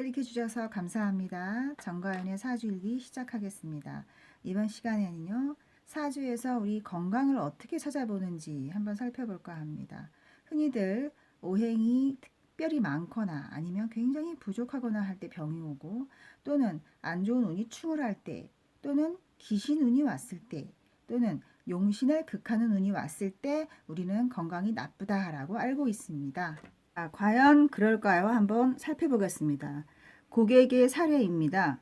클릭해 주셔서 감사합니다. 정가연의 사주일기 시작하겠습니다. 이번 시간에는요, 사주에서 우리 건강을 어떻게 찾아보는지 한번 살펴볼까 합니다. 흔히들 오행이 특별히 많거나 아니면 굉장히 부족하거나 할 때 병이 오고, 또는 안 좋은 운이 충을할 때, 또는 귀신 운이 왔을 때, 또는 용신을 극하는 운이 왔을 때 우리는 건강이 나쁘다라고 알고 있습니다. 과연 그럴까요? 한번 살펴보겠습니다. 고객의 사례입니다.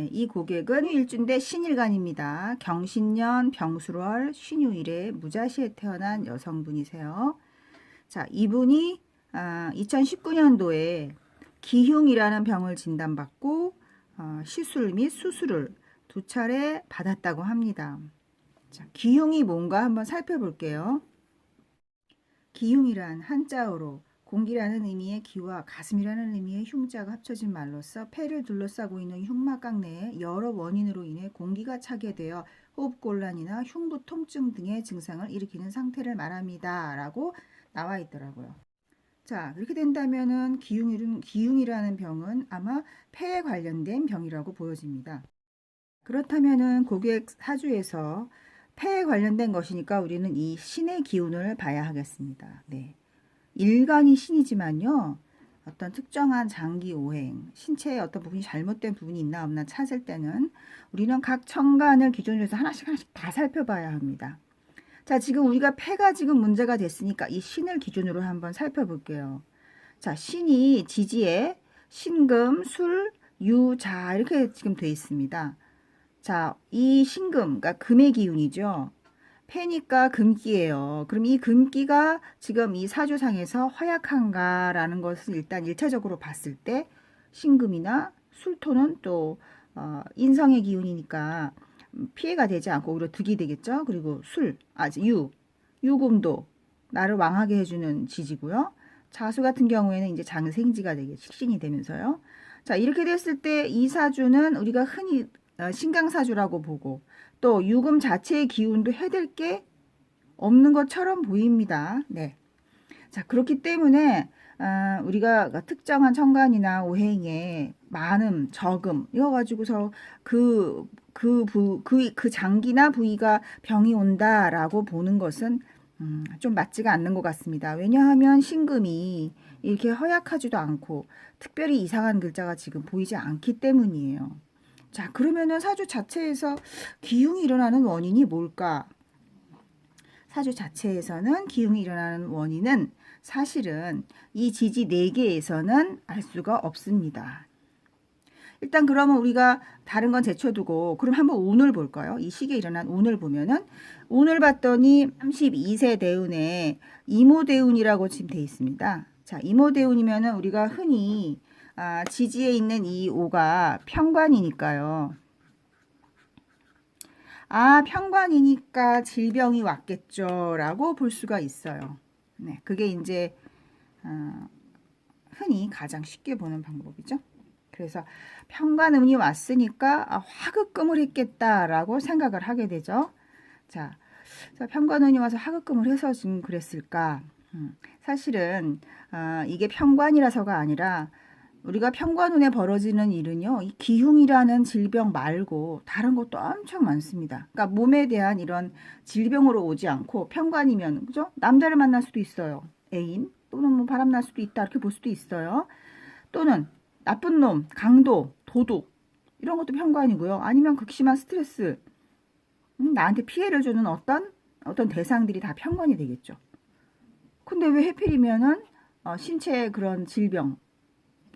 이 고객은 일주인데 신일간입니다. 경신년 병술월 신유일에 무자시에 태어난 여성분이세요. 자, 이분이 2019년도에 기흉이라는 병을 진단받고 시술 및 수술을 2차례 받았다고 합니다. 자, 기흉이 뭔가 한번 살펴볼게요. 기흉이란 한자어로 공기라는 의미의 기와 가슴이라는 의미의 흉자가 합쳐진 말로서 폐를 둘러싸고 있는 흉막각 내에 여러 원인으로 인해 공기가 차게 되어 호흡곤란이나 흉부 통증 등의 증상을 일으키는 상태를 말합니다. 라고 나와 있더라고요. 자, 그렇게 된다면은 기흉이라는 병은 아마 폐에 관련된 병이라고 보여집니다. 그렇다면은 고객 사주에서 폐에 관련된 것이니까 우리는 이 신의 기운을 봐야 하겠습니다. 네. 일간이 신이지만요, 어떤 특정한 장기 오행, 신체의 어떤 부분이 잘못된 부분이 있나 없나 찾을 때는 우리는 각 천간을 기준으로 해서 하나씩 다 살펴봐야 합니다. 자, 지금 우리가 폐가 지금 문제가 됐으니까 이 신을 기준으로 한번 살펴볼게요. 자, 신이 지지에 신금, 술, 유, 자 이렇게 지금 돼 있습니다. 자, 이 신금, 그러니까 금의 기운이죠. 폐니까 금기예요. 그럼 이 금기가 지금 이 사주상에서 허약한가라는 것을 일단 1차적으로 봤을 때 신금이나 술토는 또 인성의 기운이니까 피해가 되지 않고 오히려 득이 되겠죠. 그리고 유금도 나를 왕하게 해주는 지지고요. 자수 같은 경우에는 이제 장생지가 되게 식신이 되면서요. 자, 이렇게 됐을 때 이 사주는 우리가 흔히 신강사주라고 보고 또 유금 자체의 기운도 해댈 게 없는 것처럼 보입니다. 네. 자, 그렇기 때문에 우리가 특정한 천간이나 오행에 많음, 적음 이거 가지고서 그 장기나 부위가 병이 온다라고 보는 것은 좀 맞지가 않는 것 같습니다. 왜냐하면 신금이 이렇게 허약하지도 않고 특별히 이상한 글자가 지금 보이지 않기 때문이에요. 자, 그러면은 사주 자체에서 기흉이 일어나는 원인이 뭘까? 사주 자체에서는 기흉이 일어나는 원인은 사실은 이 지지 4개에서는 알 수가 없습니다. 일단 그러면 우리가 다른 건 제쳐두고 그럼 한번 운을 볼까요? 이 시기에 일어난 운을 보면은 운을 봤더니 32세 대운에 이모대운이라고 지금 돼 있습니다. 자, 이모대운이면은 우리가 흔히 지지에 있는 이 오가 편관이니까요. 편관이니까 질병이 왔겠죠 라고 볼 수가 있어요. 네, 그게 이제 흔히 가장 쉽게 보는 방법이죠. 그래서 편관운이 왔으니까 화급금을 했겠다라고 생각을 하게 되죠. 자, 편관운이 와서 화급금을 해서 지금 그랬을까? 사실은 이게 편관이라서가 아니라 우리가 편관운에 벌어지는 일은요, 이 기흉이라는 질병 말고 다른 것도 엄청 많습니다. 그러니까 몸에 대한 이런 질병으로 오지 않고 편관이면, 그죠? 남자를 만날 수도 있어요. 애인 또는 뭐 바람날 수도 있다 이렇게 볼 수도 있어요. 또는 나쁜 놈, 강도, 도둑 이런 것도 편관이고요. 아니면 극심한 스트레스, 나한테 피해를 주는 어떤 대상들이 다 편관이 되겠죠. 근데 왜 하필이면은 신체의 그런 질병,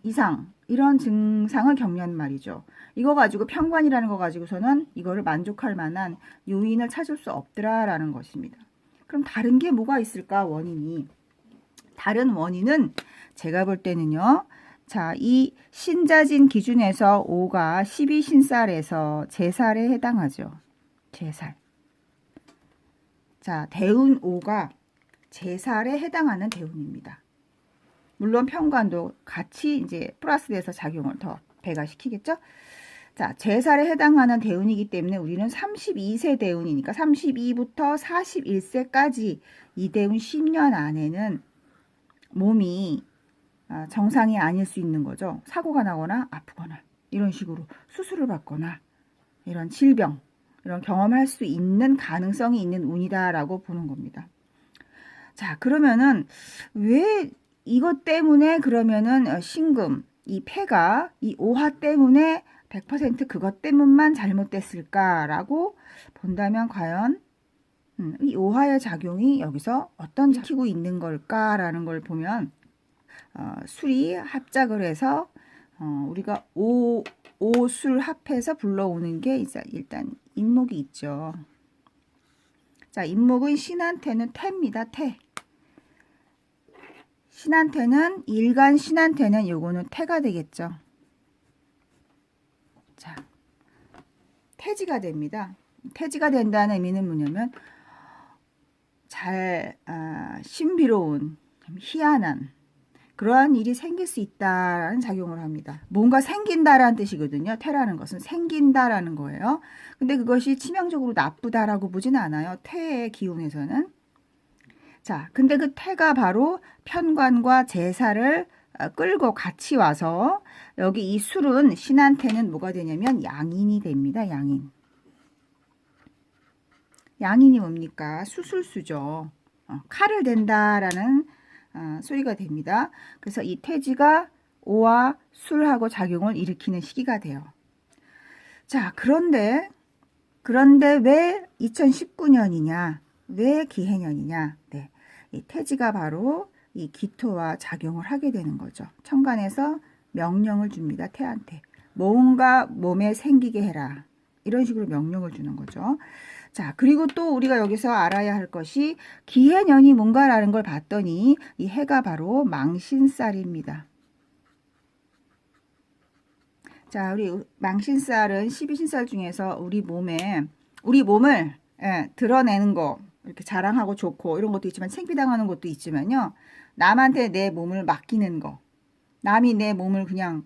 이상 이런 증상을 겪는 말이죠. 이거 가지고 편관이라는 거 가지고서는 이거를 만족할 만한 요인을 찾을 수 없더라라는 것입니다. 그럼 다른 게 뭐가 있을까? 원인이. 다른 원인은 제가 볼 때는요. 자, 이 신자진 기준에서 5가 12신살에서 제살에 해당하죠. 제살. 자, 대운 5가 제살에 해당하는 대운입니다. 물론 편관도 같이 이제 플러스돼서 작용을 더 배가시키겠죠. 자, 제살에 해당하는 대운이기 때문에 우리는 32세 대운이니까 32부터 41세까지 이 대운 10년 안에는 몸이 정상이 아닐 수 있는 거죠. 사고가 나거나 아프거나 이런 식으로 수술을 받거나 이런 질병, 이런 경험할 수 있는 가능성이 있는 운이다라고 보는 겁니다. 자, 그러면은 왜 이것 때문에 그러면은 신금, 이 폐가 이 오화 때문에 100% 그것 때문만 잘못됐을까라고 본다면 과연 이 오화의 작용이 여기서 어떤 지키고 있는 걸까라는 걸 보면 술이 합작을 해서 우리가 오술 합해서 불러오는 게 이제 일단 인목이 있죠. 자, 인목은 신한테는 태입니다. 태. 신한테는 일간 신한테는 요거는 태가 되겠죠. 자, 태지가 됩니다. 태지가 된다는 의미는 뭐냐면 신비로운, 희한한 그러한 일이 생길 수 있다라는 작용을 합니다. 뭔가 생긴다라는 뜻이거든요. 태라는 것은 생긴다라는 거예요. 근데 그것이 치명적으로 나쁘다라고 보지는 않아요. 태의 기운에서는. 자, 근데 그 태가 바로 편관과 제사를 끌고 같이 와서 여기 이 술은 신한테는 뭐가 되냐면 양인이 됩니다. 양인. 양인이 뭡니까? 수술수죠. 칼을 댄다라는 소리가 됩니다. 그래서 이 태지가 오와 술하고 작용을 일으키는 시기가 돼요. 자, 그런데 왜 2019년이냐? 왜 기해년이냐? 네, 이 태지가 바로 이 기토와 작용을 하게 되는 거죠. 천간에서 명령을 줍니다. 태한테. 뭔가 몸에 생기게 해라. 이런 식으로 명령을 주는 거죠. 자, 그리고 또 우리가 여기서 알아야 할 것이 기해년이 뭔가라는 걸 봤더니 이 해가 바로 망신살입니다. 자, 우리 망신살은 12신살 중에서 우리 몸을 드러내는 거, 이렇게 자랑하고 좋고 이런 것도 있지만 창피당하는 것도 있지만요. 남한테 내 몸을 맡기는 거, 남이 내 몸을 그냥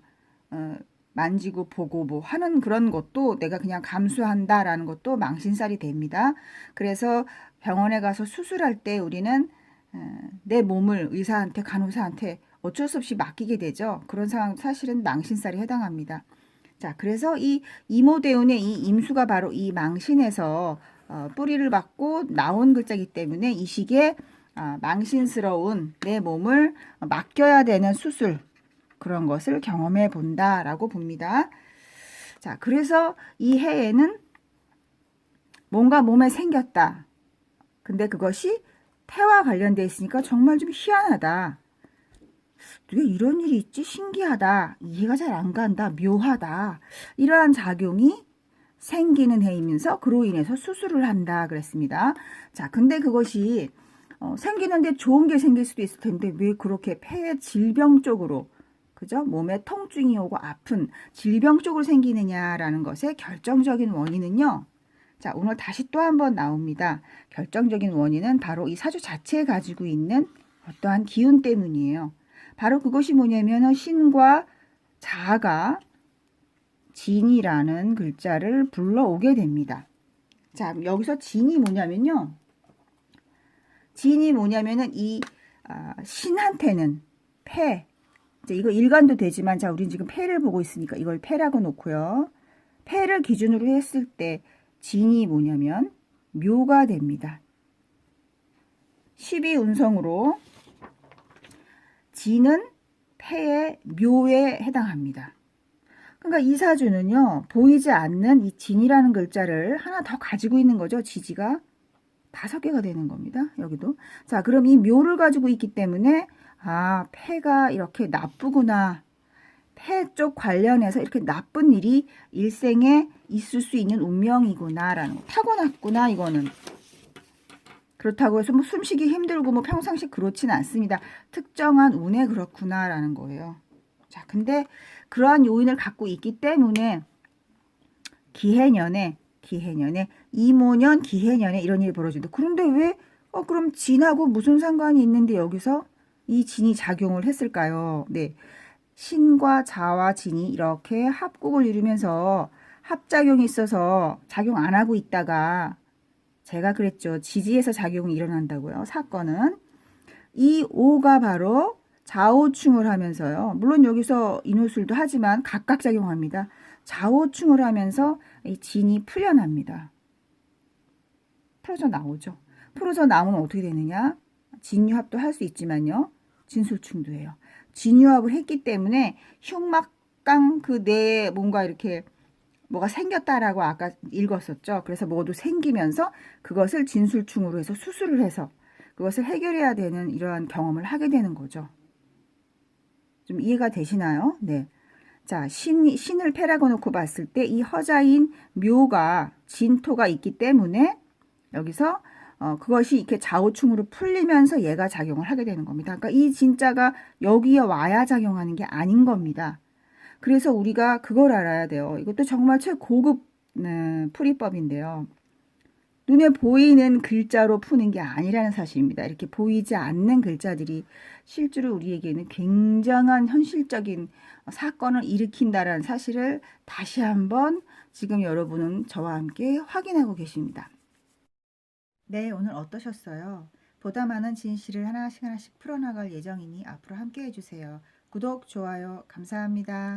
만지고 보고 뭐 하는 그런 것도 내가 그냥 감수한다라는 것도 망신살이 됩니다. 그래서 병원에 가서 수술할 때 우리는 내 몸을 의사한테, 간호사한테 어쩔 수 없이 맡기게 되죠. 그런 상황 사실은 망신살이 해당합니다. 자, 그래서 이 이모대운의 이 임수가 바로 이 망신에서 뿌리를 받고 나온 글자이기 때문에 이 시기에 망신스러운 내 몸을 맡겨야 되는 수술, 그런 것을 경험해 본다라고 봅니다. 자, 그래서 이 해에는 뭔가 몸에 생겼다. 근데 그것이 태와 관련되어 있으니까 정말 좀 희한하다. 왜 이런 일이 있지? 신기하다. 이해가 잘 안 간다. 묘하다. 이러한 작용이 생기는 해이면서 그로 인해서 수술을 한다 그랬습니다. 자, 근데 그것이 생기는데 좋은 게 생길 수도 있을 텐데 왜 그렇게 폐의 질병 쪽으로, 그죠? 몸에 통증이 오고 아픈 질병 쪽으로 생기느냐라는 것의 결정적인 원인은요. 자, 오늘 다시 또 한 번 나옵니다. 결정적인 원인은 바로 이 사주 자체에 가지고 있는 어떠한 기운 때문이에요. 바로 그것이 뭐냐면 신과 자가 진이라는 글자를 불러오게 됩니다. 자, 여기서 진이 뭐냐면요. 진이 뭐냐면은 이 신한테는 폐, 이제 이거 일간도 되지만 자, 우린 지금 폐를 보고 있으니까 이걸 폐라고 놓고요. 폐를 기준으로 했을 때 진이 뭐냐면 묘가 됩니다. 12운성으로 진은 폐의 묘에 해당합니다. 그러니까 이 사주는요, 보이지 않는 이 진이라는 글자를 하나 더 가지고 있는 거죠. 지지가 5개가 되는 겁니다. 여기도. 자, 그럼 이 묘를 가지고 있기 때문에 폐가 이렇게 나쁘구나. 폐 쪽 관련해서 이렇게 나쁜 일이 일생에 있을 수 있는 운명이구나라는 거. 타고났구나, 이거는. 그렇다고 해서 뭐 숨쉬기 힘들고 뭐 평상시 그렇진 않습니다. 특정한 운에 그렇구나라는 거예요. 자, 근데 그러한 요인을 갖고 있기 때문에 기해년에 이모년 기해년에 이런 일이 벌어진다. 그런데 왜 그럼 진하고 무슨 상관이 있는데 여기서 이 진이 작용을 했을까요? 네, 신과 자와 진이 이렇게 합국을 이루면서 합작용이 있어서 작용 안 하고 있다가 제가 그랬죠. 지지에서 작용이 일어난다고요. 사건은 이 오가 바로 좌우충을 하면서요. 물론 여기서 인호술도 하지만 각각 작용합니다. 좌우충을 하면서 이 진이 풀려납니다. 풀어져 나오죠. 풀어져 나오면 어떻게 되느냐? 진유합도 할 수 있지만요. 진술충도 해요. 진유합을 했기 때문에 흉막강 그 내에 뭔가 이렇게 뭐가 생겼다라고 아까 읽었었죠. 그래서 뭐도 생기면서 그것을 진술충으로 해서 수술을 해서 그것을 해결해야 되는 이러한 경험을 하게 되는 거죠. 좀 이해가 되시나요? 네. 자, 신을 패라고 놓고 봤을 때 이 허자인 묘가 진토가 있기 때문에 여기서 그것이 이렇게 좌우충으로 풀리면서 얘가 작용을 하게 되는 겁니다. 그러니까 이 진자가 여기에 와야 작용하는 게 아닌 겁니다. 그래서 우리가 그걸 알아야 돼요. 이것도 정말 최고급 풀이법인데요. 눈에 보이는 글자로 푸는 게 아니라는 사실입니다. 이렇게 보이지 않는 글자들이 실제로 우리에게는 굉장한 현실적인 사건을 일으킨다라는 사실을 다시 한번 지금 여러분은 저와 함께 확인하고 계십니다. 네, 오늘 어떠셨어요? 보다 많은 진실을 하나씩 풀어나갈 예정이니 앞으로 함께 해주세요. 구독, 좋아요, 감사합니다.